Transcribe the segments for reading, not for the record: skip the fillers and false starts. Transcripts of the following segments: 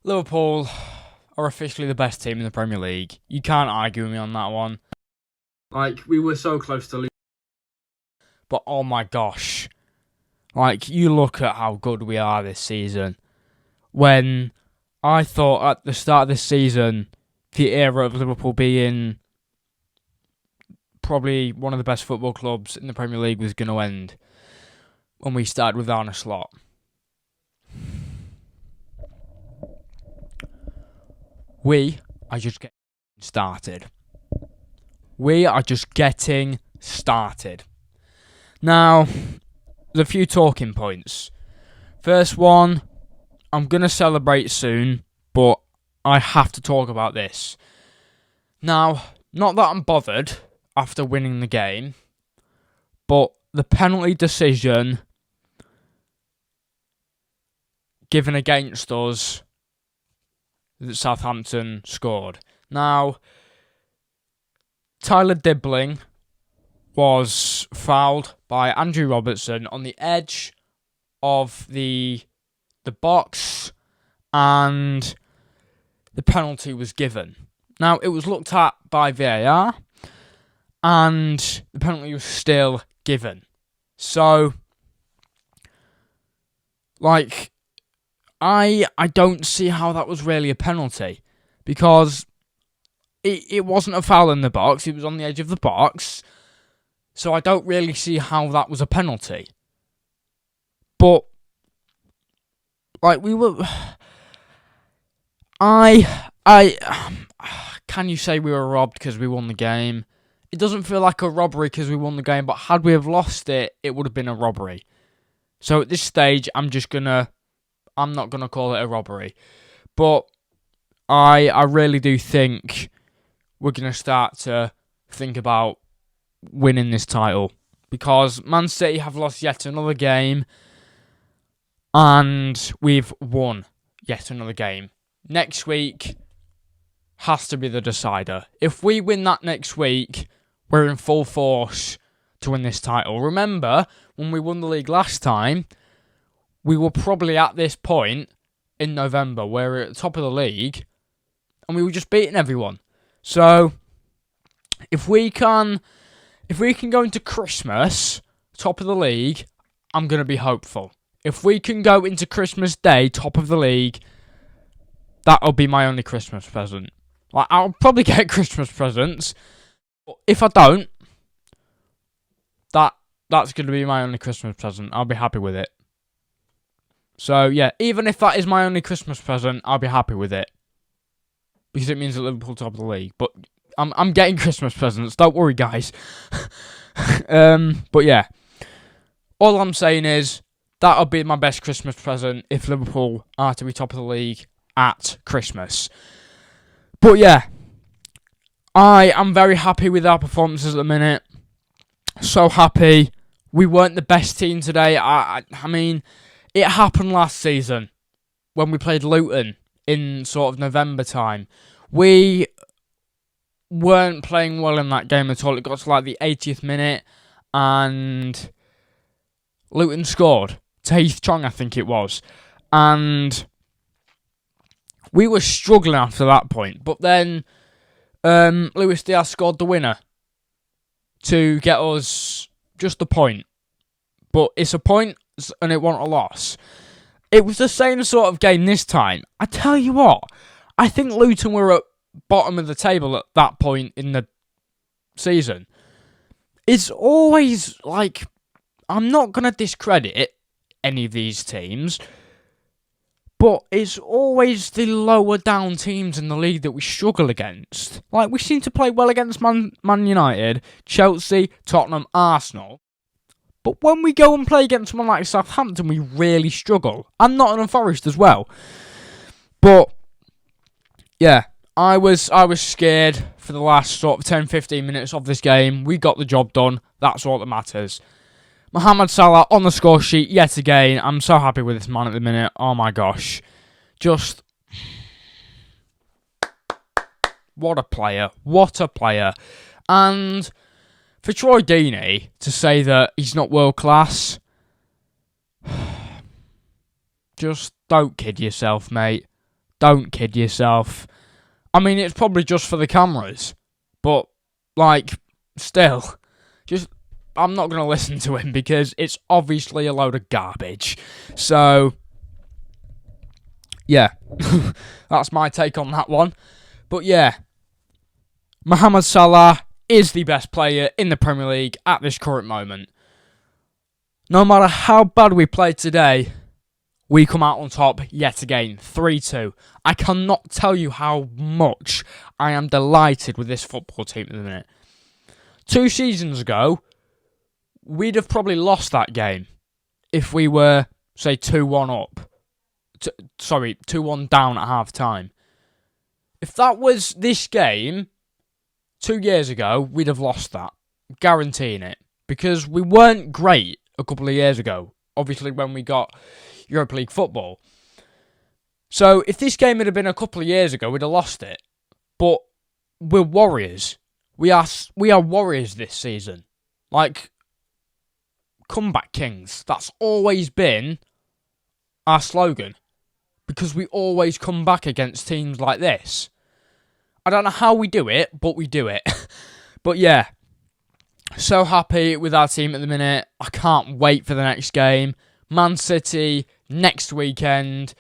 Liverpool are officially the best team in the Premier League. You can't argue with me on that one. Like, we were so close to losing. But oh my gosh. Like, you look at how good we are this season. When I thought at the start of this season, the era of Liverpool being probably one of the best football clubs in the Premier League was going to end. When we started with Arne Slot. We are just getting started. We are just getting started. Now, there's a few talking points. First one, I'm going to celebrate soon, but I have to talk about this. Now, not that I'm bothered after winning the game, but the penalty decision given against us that Southampton scored. Now, Tyler Dibbling was fouled by Andrew Robertson on the edge of the box, and the penalty was given. Now, it was looked at by VAR, and the penalty was still given. So, like, I don't see how that was really a penalty, because it wasn't a foul in the box, it was on the edge of the box, so I don't really see how that was a penalty. But, like, we were... Can you say we were robbed because we won the game? It doesn't feel like a robbery because we won the game, but had we have lost it, it would have been a robbery. So at this stage, I'm not going to call it a robbery. But I really do think we're going to start to think about winning this title. Because Man City have lost yet another game, and we've won yet another game. Next week has to be the decider. If we win that next week, we're in full force to win this title. Remember, when we won the league last time, we were probably at this point in November where we're at the top of the league and we were just beating everyone. So, if we can go into Christmas top of the league, I'm going to be hopeful. If we can go into Christmas Day top of the league, that'll be my only Christmas present. Like, I'll probably get Christmas presents. But if I don't, that's going to be my only Christmas present. I'll be happy with it. So, yeah, even if that is my only Christmas present, I'll be happy with it. Because it means that Liverpool top of the league. But I'm getting Christmas presents. Don't worry, guys. But, yeah. All I'm saying is, that'll be my best Christmas present if Liverpool are to be top of the league at Christmas. But, yeah. I am very happy with our performances at the minute. So happy. We weren't the best team today. I mean, it happened last season when we played Luton in sort of November time. We weren't playing well in that game at all. It got to like the 80th minute and Luton scored. Taith Chong, I think it was. And we were struggling after that point. But then Luis Diaz scored the winner to get us just a point. But it's a point and it wasn't a loss. It was the same sort of game this time. I tell you what, I think Luton were at bottom of the table at that point in the season. It's always like, I'm not going to discredit any of these teams, but it's always the lower down teams in the league that we struggle against. Like, we seem to play well against Man United, Chelsea, Tottenham, Arsenal. But when we go and play against someone like Southampton, we really struggle. And Nottingham Forest as well. But, yeah, I was scared for the last sort of 10-15 minutes of this game. We got the job done. That's all that matters. Mohamed Salah on the score sheet yet again. I'm so happy with this man at the minute. Oh my gosh. Just... what a player. What a player. And for Troy Deeney to say that he's not world class, just don't kid yourself, mate. Don't kid yourself. I mean, it's probably just for the cameras. But, still. I'm not going to listen to him because it's obviously a load of garbage. So, yeah. That's my take on that one. But, yeah. Mohamed Salah is the best player in the Premier League at this current moment. No matter how bad we played today, we come out on top yet again, 3-2. I cannot tell you how much I am delighted with this football team at the minute. 2 seasons ago, we'd have probably lost that game if we were, say, 2-1 up. 2-1 down at half time. If that was this game 2 years ago, we'd have lost that. Guaranteeing it. Because we weren't great a couple of years ago. Obviously, when we got Europa League football. So, if this game had been a couple of years ago, we'd have lost it. But we're warriors. We are warriors this season. Comeback kings. That's always been our slogan. Because we always come back against teams like this. I don't know how we do it, but we do it. But yeah. So happy with our team at the minute. I can't wait for the next game. Man City next weekend.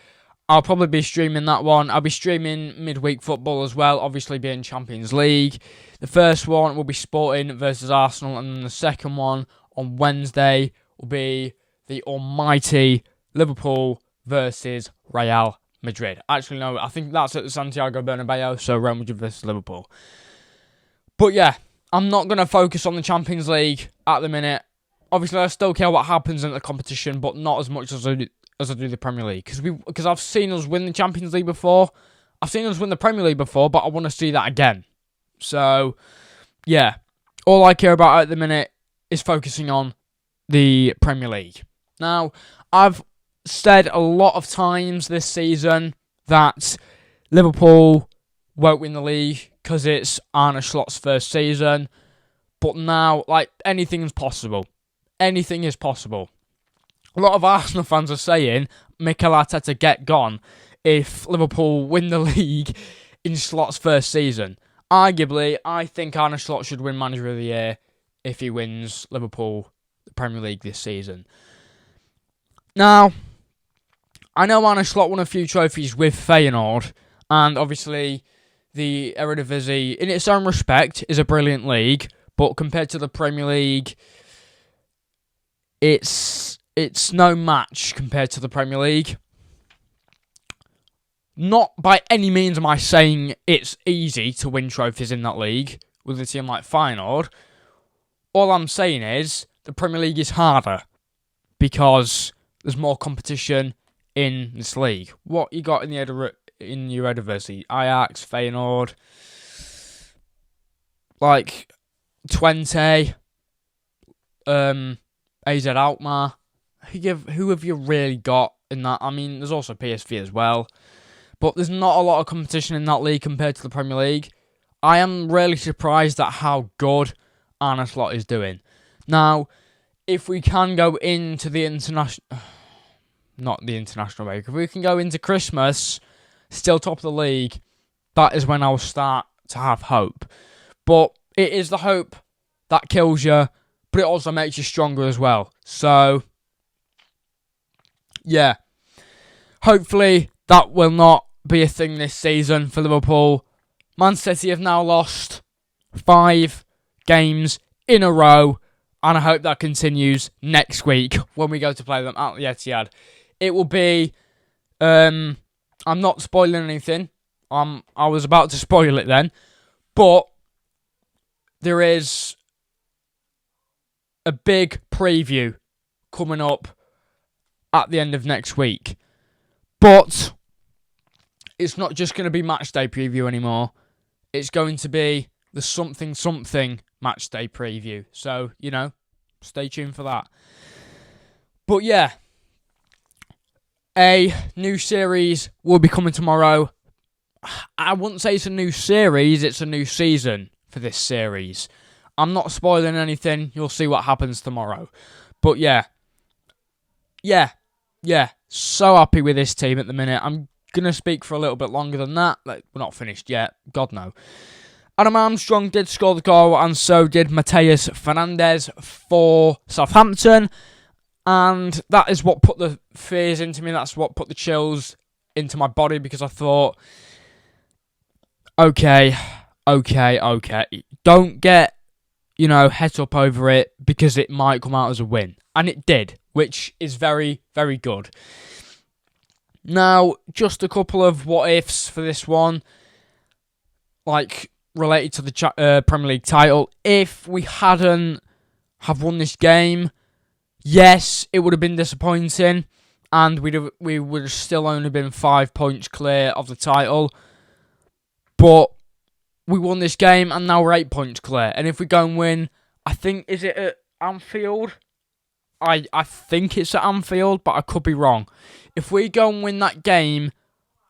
I'll probably be streaming that one. I'll be streaming midweek football as well, obviously being Champions League. The first one will be Sporting versus Arsenal, and then the second one on Wednesday will be the almighty Liverpool versus Real Madrid. Actually, no, I think that's at the Santiago Bernabeu, so Real Madrid versus Liverpool. But yeah, I'm not going to focus on the Champions League at the minute. Obviously, I still care what happens in the competition, but not as much as I do the Premier League. Because I've seen us win the Champions League before. I've seen us win the Premier League before, but I want to see that again. So, yeah. All I care about at the minute is focusing on the Premier League. Now, I've said a lot of times this season that Liverpool won't win the league because it's Arne Slot's first season. But now, anything's possible. Anything is possible. A lot of Arsenal fans are saying, Mikel Arteta get gone if Liverpool win the league in Slot's first season. Arguably, I think Arne Slot should win Manager of the Year if he wins Liverpool the Premier League this season. Now, I know Arne Slot won a few trophies with Feyenoord, and obviously the Eredivisie, in its own respect, is a brilliant league, but compared to the Premier League, it's no match compared to the Premier League. Not by any means am I saying it's easy to win trophies in that league with a team like Feyenoord. All I'm saying is the Premier League is harder because there's more competition in this league. What you got in your Eredivisie? Ajax, Feyenoord, 20, AZ Alkmaar. Who have you really got in that? I mean, there's also PSV as well. But there's not a lot of competition in that league compared to the Premier League. I am really surprised at how good Arne Slot is doing. Now, if we can go into the international... Not the international break. If we can go into Christmas, still top of the league, that is when I'll start to have hope. But it is the hope that kills you, but it also makes you stronger as well. So, yeah. Hopefully, that will not be a thing this season for Liverpool. Man City have now lost 5 games in a row, and I hope that continues next week when we go to play them at the Etihad. It will be... I'm not spoiling anything. I was about to spoil it then. But there is a big preview coming up at the end of next week. But it's not just going to be match day preview anymore. It's going to be the something match day preview. So, stay tuned for that. But yeah, a new series will be coming tomorrow. I wouldn't say it's a new series, it's a new season for this series. I'm not spoiling anything, you'll see what happens tomorrow. But yeah, so happy with this team at the minute. I'm gonna speak for a little bit longer than that. Like, we're not finished yet. God no. Adam Armstrong did score the goal, and so did Mateus Fernandes for Southampton. And that is what put the fears into me. That's what put the chills into my body, because I thought, okay. Don't get, head up over it, because it might come out as a win. And it did, which is very, very good. Now, just a couple of what-ifs for this one, like, related to the Premier League title. If we hadn't have won this game, yes, it would have been disappointing, and we would have still only been 5 points clear of the title. But we won this game, and now we're 8 points clear. And if we go and win, I think, is it at Anfield? I think it's at Anfield, but I could be wrong. If we go and win that game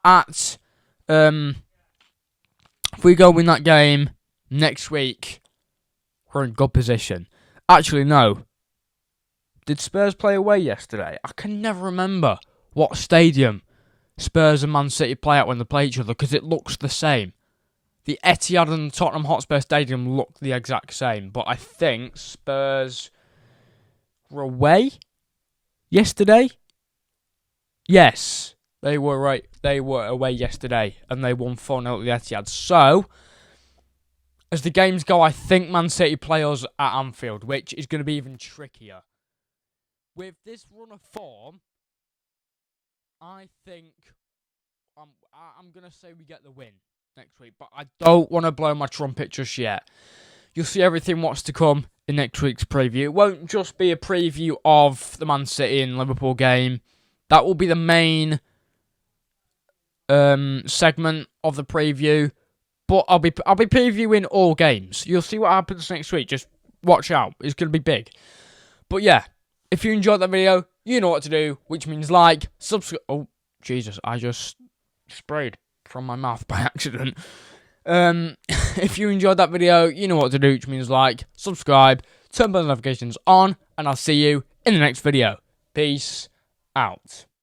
at next week, we're in good position. Actually, no. Did Spurs play away yesterday? I can never remember what stadium Spurs and Man City play at when they play each other, because it looks the same. The Etihad and Tottenham Hotspur Stadium look the exact same, but I think Spurs were away yesterday. Yes, they were right. They were away yesterday, and they won 4-0 at the Etihad. So, as the games go, I think Man City play us at Anfield, which is going to be even trickier. With this run of form, I think I'm going to say we get the win next week, but I don't want to blow my trumpet just yet. You'll see everything what's to come in next week's preview. It won't just be a preview of the Man City and Liverpool game. That will be the main segment of the preview, but I'll be previewing all games. You'll see what happens next week. Just watch out. It's going to be big. But yeah, if you enjoyed that video, you know what to do, which means like, subscribe. Oh, Jesus, I just sprayed from my mouth by accident. If you enjoyed that video, you know what to do, which means like, subscribe, turn bell notifications on, and I'll see you in the next video. Peace out.